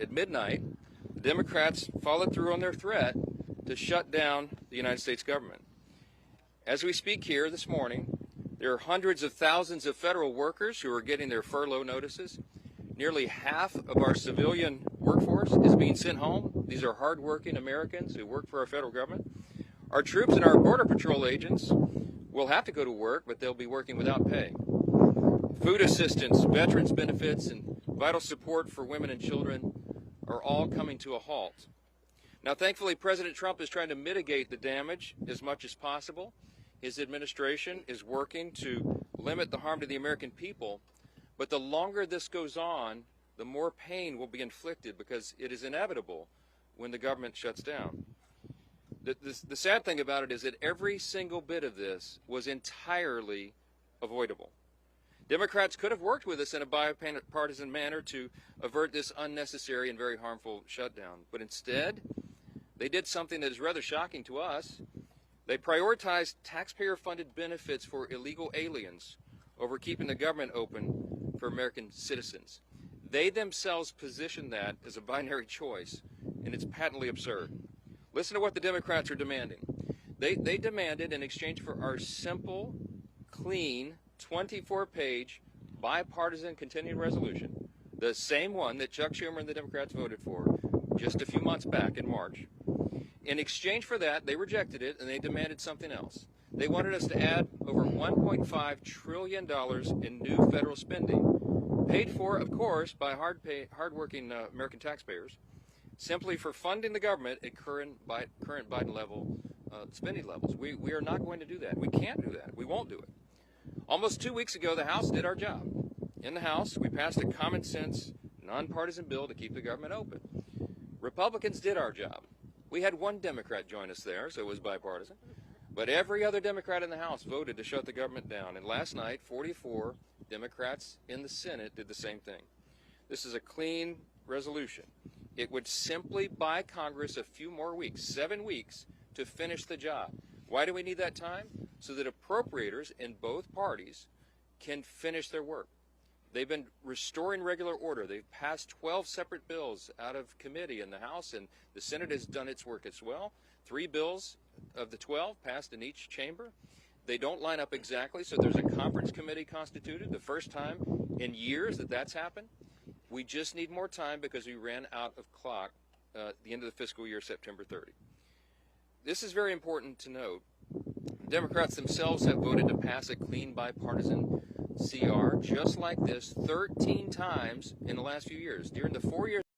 at midnight, the Democrats followed through on their threat to shut down the United States government. As we speak here this morning, there are hundreds of thousands of federal workers who are getting their furlough notices. Nearly half of our civilian workforce is being sent home. These are hardworking Americans who work for our federal government. Our troops and our Border Patrol agents will have to go to work, but they'll be working without pay. Food assistance, veterans benefits, and vital support for women and children are all coming to a halt. Now, thankfully, President Trump is trying to mitigate the damage as much as possible. His administration is working to limit the harm to the American people, but the longer this goes on, the more pain will be inflicted because it is inevitable when the government shuts down. The sad thing about it is that every single bit of this was entirely avoidable. Democrats could have worked with us in a bipartisan manner to avert this unnecessary and very harmful shutdown, but instead, they did something that is rather shocking to us. They prioritized taxpayer-funded benefits for illegal aliens over keeping the government open for American citizens. They themselves positioned that as a binary choice, and it's patently absurd. Listen to what the Democrats are demanding. They demanded, in exchange for our simple, clean, 24-page bipartisan continuing resolution, the same one that Chuck Schumer and the Democrats voted for just a few months back in March. In exchange for that, they rejected it, and they demanded something else. They wanted us to add over $1.5 trillion in new federal spending, paid for, of course, by hardworking American taxpayers, simply for funding the government at current Biden level spending levels. We are not going to do that. We can't do that. We won't do it. Almost 2 weeks ago, the House did our job. In the House, we passed a common-sense, nonpartisan bill to keep the government open. Republicans did our job. We had one Democrat join us there, so it was bipartisan. But every other Democrat in the House voted to shut the government down. And last night, 44 Democrats in the Senate did the same thing. This is a clean resolution. It would simply buy Congress a few more weeks, 7 weeks, to finish the job. Why do we need that time? So that appropriators in both parties can finish their work. They've been restoring regular order. They've passed 12 separate bills out of committee in the House, and the Senate has done its work as well. 3 bills of the 12 passed in each chamber. They don't line up exactly, so there's a conference committee constituted, the first time in years that that's happened. We just need more time because we ran out of clock at the end of the fiscal year, September 30. This is very important to note. Democrats themselves have voted to pass a clean bipartisan CR just like this 13 times in the last few years. During the 4 years